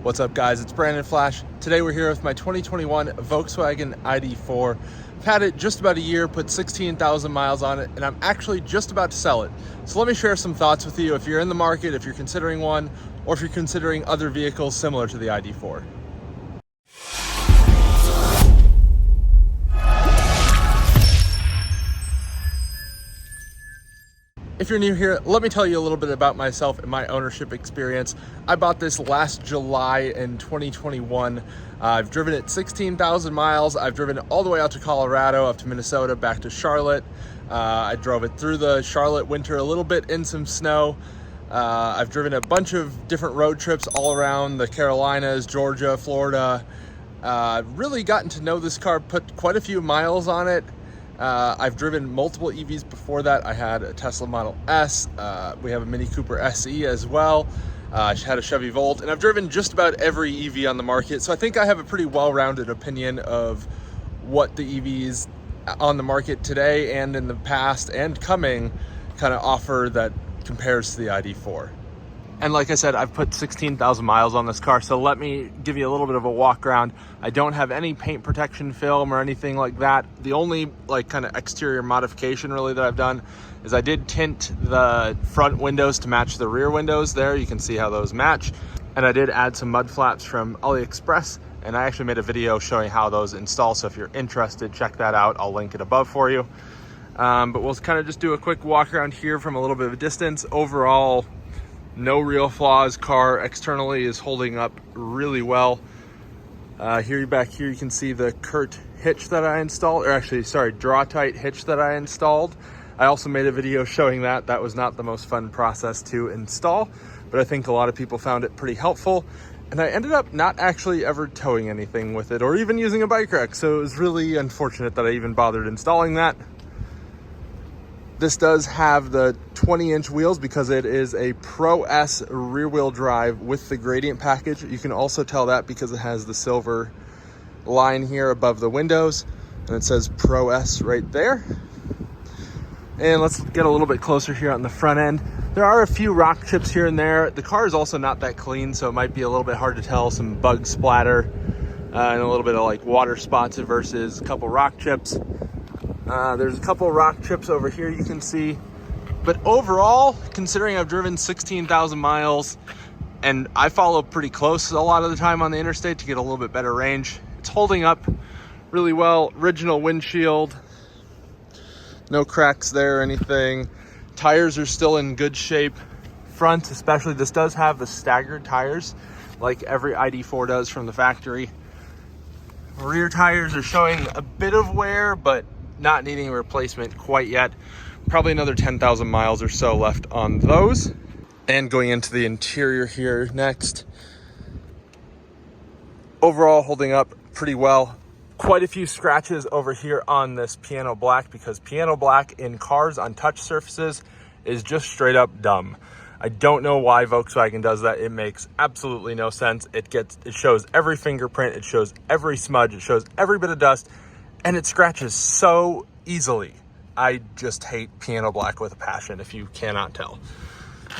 What's up, guys? It's Brandon Flash. Today we're here with my 2021 Volkswagen ID.4. I've had it just about a year, put 16,000 miles on it, and I'm actually just about to sell it. So let me share some thoughts with you if you're in the market, if you're considering one, or if you're considering other vehicles similar to the ID.4. If you're new here, let me tell you a little bit about myself and my ownership experience. I bought this last July in 2021. I've driven it 16,000 miles. I've driven it all the way out to Colorado, up to Minnesota, back to Charlotte. I drove it through the Charlotte winter a little bit in some snow. I've driven a bunch of different road trips all around the Carolinas, Georgia, Florida. Really gotten to know this car, put quite a few miles on it. I've driven multiple EVs before that. I had a Tesla Model S. We have a Mini Cooper SE as well. I had a Chevy Volt, and I've driven just about every EV on the market. So I think I have a pretty well-rounded opinion of what the EVs on the market today and in the past and coming kind of offer that compares to the ID.4. And like I said, I've put 16,000 miles on this car, so let me give you a little bit of a walk around. I don't have any paint protection film or anything like that. The only kind of exterior modification really that I've done is I did tint the front windows to match the rear windows there. You can see how those match. And I did add some mud flaps from AliExpress, and I actually made a video showing how those install. So if you're interested, check that out. I'll link it above for you. But we'll kind of just do a quick walk around here from a little bit of a distance. Overall, no real flaws. Car externally is holding up really well. Here back here, you can see the Curt hitch that I installed, or actually, sorry, draw-tight hitch that I installed. I also made a video showing that. That was not the most fun process to install, but I think a lot of people found it pretty helpful. And I ended up not actually ever towing anything with it or even using a bike rack. So it was really unfortunate that I even bothered installing that. This does have the 20-inch wheels because it is a Pro S rear-wheel drive with the gradient package. You can also tell that because it has the silver line here above the windows, and it says Pro S right there. And let's get a little bit closer here on the front end. There are a few rock chips here and there. The car is also not that clean, so it might be a little bit hard to tell. Some bug splatter and a little bit of water spots versus a couple rock chips. There's a couple rock chips over here you can see, but overall, considering I've driven 16,000 miles and I follow pretty close a lot of the time on the interstate to get a little bit better range, it's holding up really well. Original windshield, no cracks there or anything. Tires are still in good shape. Front especially, this does have the staggered tires like every ID.4 does from the factory. Rear tires are showing a bit of wear, but not needing a replacement quite yet. Probably another 10,000 miles or so left on those. And going into the interior here next. Overall holding up pretty well. Quite a few scratches over here on this piano black, because piano black in cars on touch surfaces is just straight up dumb. I don't know why Volkswagen does that. It makes absolutely no sense. It shows every fingerprint, it shows every smudge, it shows every bit of dust, and it scratches so easily. I just hate piano black with a passion, if you cannot tell.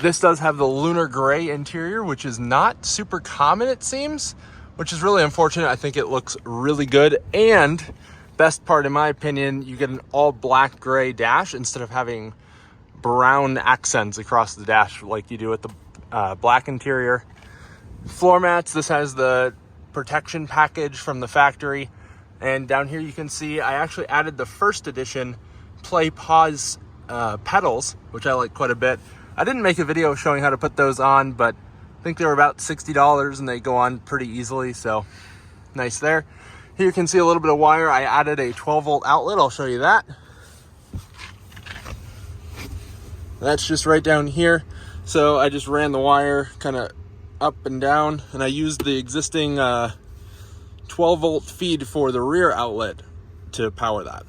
This does have the lunar gray interior, which is not super common, it seems, which is really unfortunate. I think it looks really good. And best part, in my opinion, you get an all black gray dash instead of having brown accents across the dash like you do with the black interior. Floor mats, this has the protection package from the factory. And down here you can see I actually added the first edition play pause pedals, which I like quite a bit. I didn't make a video showing how to put those on, but I think they were about $60 and they go on pretty easily, so nice there. Here you can see a little bit of wire. I added a 12-volt outlet. I'll show you that. That's just right down here. So I just ran the wire kind of up and down, and I used the existing 12-volt feed for the rear outlet to power that.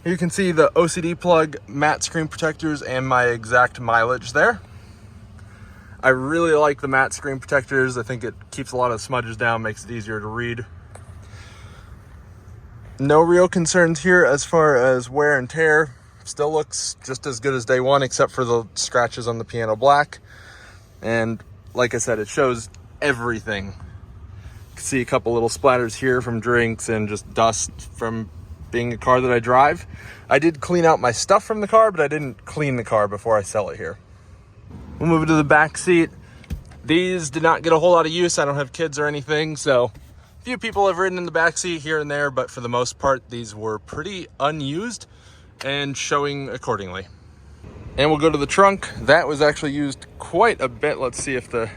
Here you can see the OCD plug, matte screen protectors, and my exact mileage there. I really like the matte screen protectors. I think it keeps a lot of smudges down, makes it easier to read. No real concerns here as far as wear and tear. Still looks just as good as day one, except for the scratches on the piano black. And like I said, it shows everything. You can see a couple little splatters here from drinks and just dust from being a car that I drive. I did clean out my stuff from the car, but I didn't clean the car before I sell it here. We'll move it to the back seat. These did not get a whole lot of use. I don't have kids or anything, so a few people have ridden in the back seat here and there, but for the most part, these were pretty unused and showing accordingly. And we'll go to the trunk. That was actually used quite a bit. Let's see if the,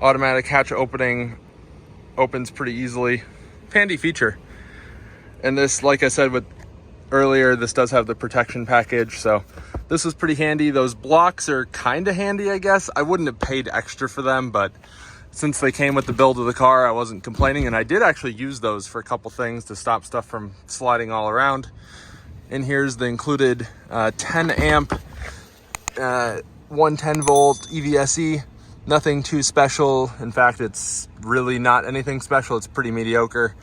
automatic hatch opening opens pretty easily. Handy feature. And this, like I said earlier, this does have the protection package, so this was pretty handy. Those blocks are kind of handy, I guess. I wouldn't have paid extra for them, but since they came with the build of the car, I wasn't complaining, and I did actually use those for a couple things to stop stuff from sliding all around. And here's the included 10 amp, 110 volt EVSE. Nothing too special. In fact, it's really not anything special. It's pretty mediocre,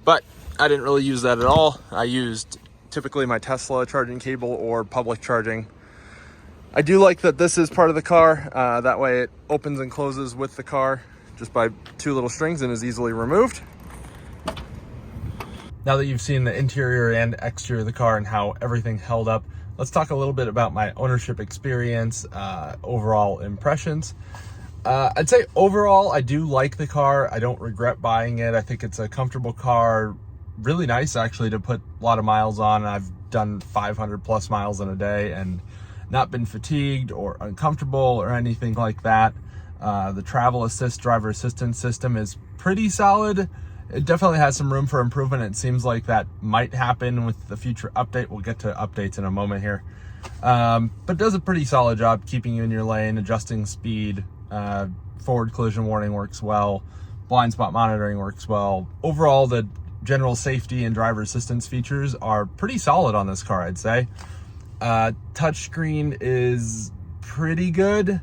but I didn't really use that at all. I used typically my Tesla charging cable or public charging. I do like that this is part of the car. That way it opens and closes with the car just by two little strings and is easily removed. Now that you've seen the interior and exterior of the car and how everything held up, let's talk a little bit about my ownership experience, overall impressions. I'd say overall, I do like the car. I don't regret buying it. I think it's a comfortable car, really nice actually to put a lot of miles on. I've done 500 plus miles in a day and not been fatigued or uncomfortable or anything like that. The travel assist driver assistance system is pretty solid. It definitely has some room for improvement. It seems like that might happen with the future update. We'll get to updates in a moment here. But does a pretty solid job keeping you in your lane, adjusting speed. Forward collision warning works well. Blind spot monitoring works well. Overall, the general safety and driver assistance features are pretty solid on this car, I'd say. Touchscreen is pretty good.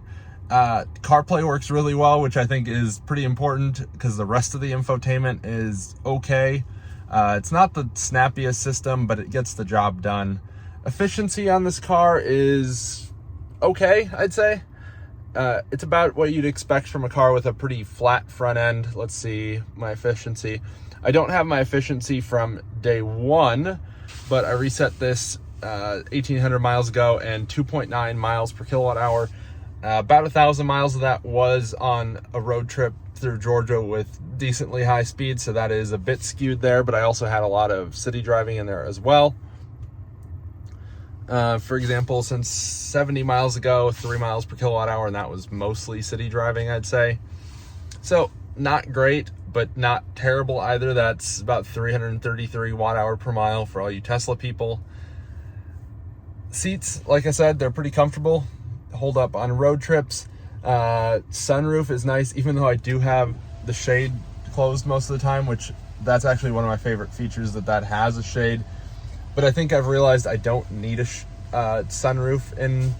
CarPlay works really well, which I think is pretty important because the rest of the infotainment is okay. It's not the snappiest system, but it gets the job done. Efficiency on this car is okay, I'd say. It's about what you'd expect from a car with a pretty flat front end. Let's see my efficiency. I don't have my efficiency from day one, but I reset this 1,800 miles ago and 2.9 miles per kilowatt hour. About 1,000 miles of that was on a road trip through Georgia with decently high speed, so that is a bit skewed there, but I also had a lot of city driving in there as well. For example, since 70 miles ago, 3 miles per kilowatt hour, and that was mostly city driving, I'd say. So not great, but not terrible either. That's about 333 watt hour per mile for all you Tesla people. Seats, like I said, they're pretty comfortable. Hold up on road trips. Sunroof is nice, even though I do have the shade closed most of the time, which that's actually one of my favorite features, that has a shade. But I think I've realized I don't need a sunroof in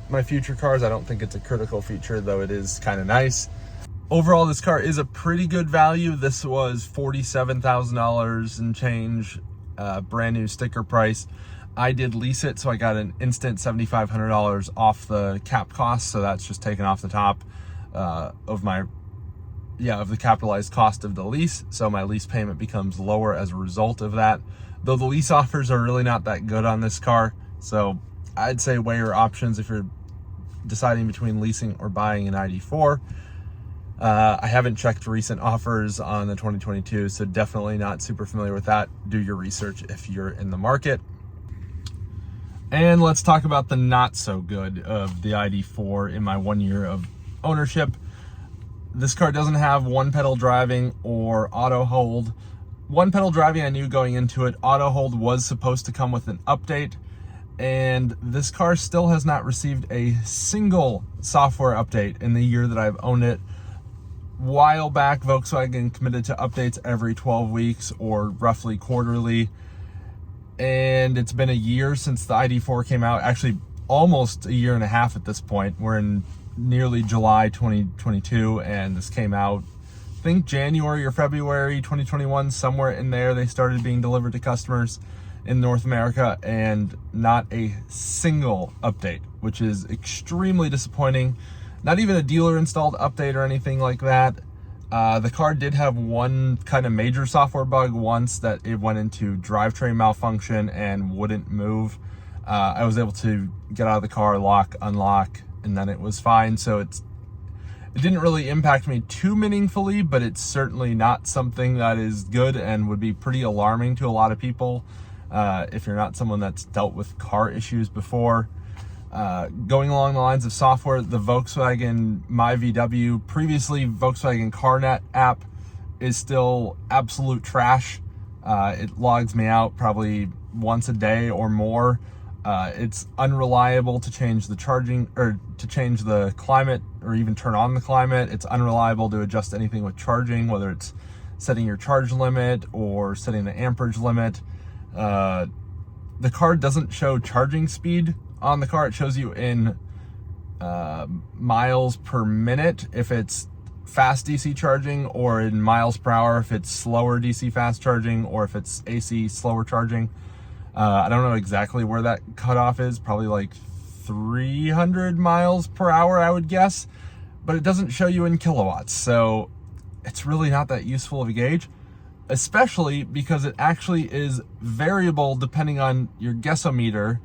my future cars. I don't think it's a critical feature, though it is kind of nice. Overall, this car is a pretty good value. This was $47,000 and change, brand new sticker price. I did lease it, so I got an instant $7,500 off the cap cost. So that's just taken off the top of the capitalized cost of the lease. So my lease payment becomes lower as a result of that. Though the lease offers are really not that good on this car. So I'd say weigh your options if you're deciding between leasing or buying an ID.4. I haven't checked recent offers on the 2022, so definitely not super familiar with that. Do your research if you're in the market. And let's talk about the not so good of the ID.4 in my 1 year of ownership. This car doesn't have one pedal driving or auto hold. One pedal driving I knew going into it. Auto hold was supposed to come with an update, and this car still has not received a single software update in the year that I've owned it. While back, Volkswagen committed to updates every 12 weeks or roughly quarterly. And it's been a year since the ID.4 came out, actually almost a year and a half at this point. We're in nearly July 2022, and this came out, I think January or February 2021, somewhere in there. They started being delivered to customers in North America, and not a single update, which is extremely disappointing. Not even a dealer installed update or anything like that. The car did have one kind of major software bug once, that it went into drivetrain malfunction and wouldn't move. I was able to get out of the car, lock, unlock, and then it was fine. So it didn't really impact me too meaningfully, but it's certainly not something that is good and would be pretty alarming to a lot of people if you're not someone that's dealt with car issues before. Going along the lines of software, the Volkswagen My VW, previously Volkswagen CarNet app, is still absolute trash. It logs me out probably once a day or more. It's unreliable to change the charging, or to change the climate, or even turn on the climate. It's unreliable to adjust anything with charging, whether it's setting your charge limit or setting the amperage limit. The car doesn't show charging speed on the car. It shows you in miles per minute if it's fast DC charging, or in miles per hour if it's slower DC fast charging, or if it's AC slower charging. I don't know exactly where that cutoff is, probably like 300 miles per hour, I would guess, but it doesn't show you in kilowatts. So it's really not that useful of a gauge, especially because it actually is variable depending on your guessometer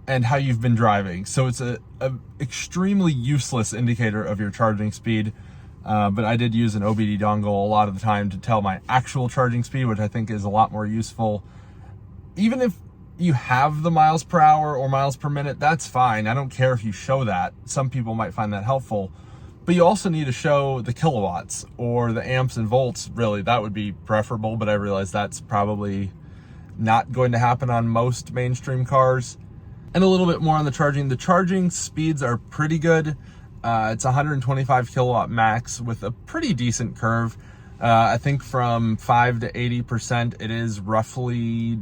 and how you've been driving. So it's a extremely useless indicator of your charging speed. But I did use an OBD dongle a lot of the time to tell my actual charging speed, which I think is a lot more useful. Even if you have the miles per hour or miles per minute, that's fine. I don't care if you show that. Some people might find that helpful. But you also need to show the kilowatts or the amps and volts. Really, that would be preferable, but I realize that's probably not going to happen on most mainstream cars. And a little bit more on the charging. The charging speeds are pretty good. It's 125 kilowatt max with a pretty decent curve. I think from 5 to 80%, it is roughly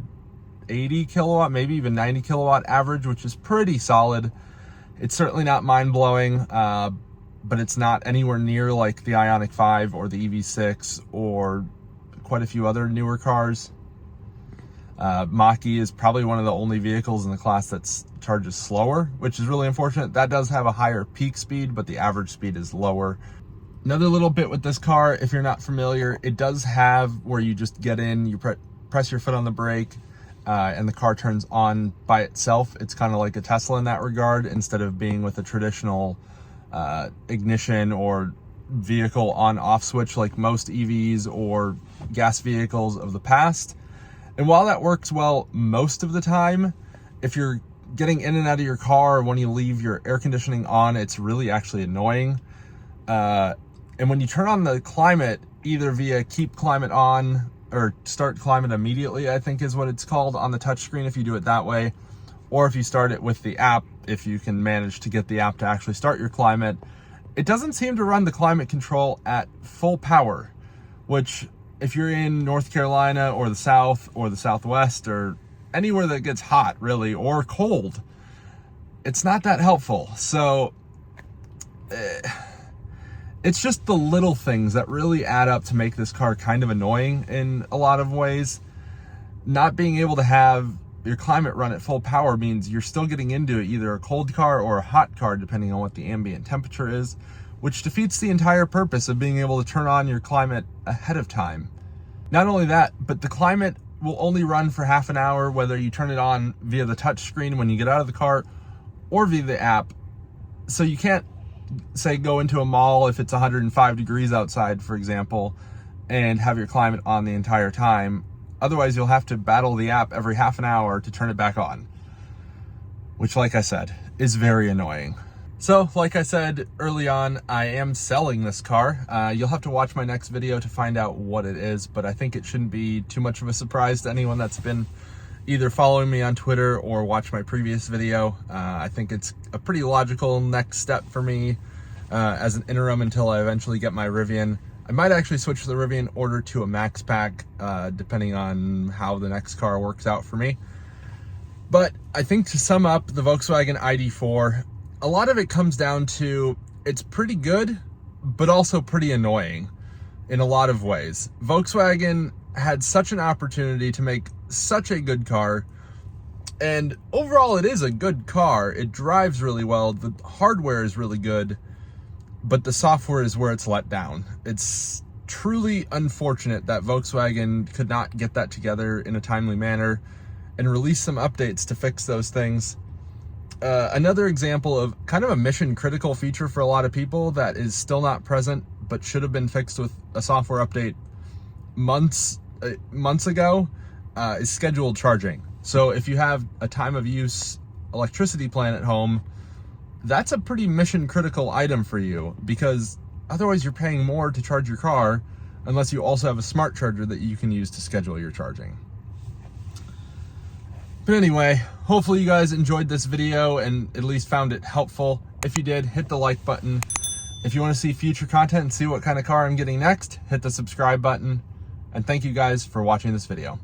80 kilowatt, maybe even 90 kilowatt average, which is pretty solid. It's certainly not mind-blowing, but it's not anywhere near like the Ioniq 5 or the EV6 or quite a few other newer cars. Mach-E is probably one of the only vehicles in the class that charges slower, which is really unfortunate. That does have a higher peak speed, but the average speed is lower. Another little bit with this car, if you're not familiar, it does have where you just get in, you press your foot on the brake, and the car turns on by itself. It's kind of like a Tesla in that regard, instead of being with a traditional ignition or vehicle on-off switch like most EVs or gas vehicles of the past. And while that works well most of the time, if you're getting in and out of your car, or when you leave your air conditioning on, it's really actually annoying. And when you turn on the climate, either via keep climate on or start climate immediately, I think is what it's called on the touchscreen if you do it that way, or if you start it with the app, if you can manage to get the app to actually start your climate, it doesn't seem to run the climate control at full power, which if you're in North Carolina or the South or the Southwest or anywhere that gets hot really, or cold, it's not that helpful. So it's just the little things that really add up to make this car kind of annoying in a lot of ways. Not being able to have your climate run at full power means you're still getting into either a cold car or a hot car, depending on what the ambient temperature is, which defeats the entire purpose of being able to turn on your climate ahead of time. Not only that, but the climate will only run for half an hour, whether you turn it on via the touch screen when you get out of the car or via the app. So you can't, say, go into a mall if it's 105 degrees outside, for example, and have your climate on the entire time. Otherwise, you'll have to battle the app every half an hour to turn it back on, which, like I said, is very annoying. So, like I said early on, I am selling this car. You'll have to watch my next video to find out what it is, but I think it shouldn't be too much of a surprise to anyone that's been either following me on Twitter or watched my previous video. I think it's a pretty logical next step for me as an interim until I eventually get my Rivian. I might actually switch the Rivian order to a Max Pack, depending on how the next car works out for me. But I think, to sum up the Volkswagen ID.4, a lot of it comes down to it's pretty good, but also pretty annoying in a lot of ways. Volkswagen had such an opportunity to make such a good car, and overall it is a good car. It drives really well. The hardware is really good. but the software is where it's let down. It's truly unfortunate that Volkswagen could not get that together in a timely manner and release some updates to fix those things. Another example of kind of a mission critical feature for a lot of people that is still not present but should have been fixed with a software update months ago is scheduled charging. So if you have a time of use electricity plan at home, that's a pretty mission critical item for you, because otherwise you're paying more to charge your car unless you also have a smart charger that you can use to schedule your charging. But anyway, hopefully you guys enjoyed this video and at least found it helpful. If you did, hit the like button. If you want to see future content and see what kind of car I'm getting next, hit the subscribe button. And thank you guys for watching this video.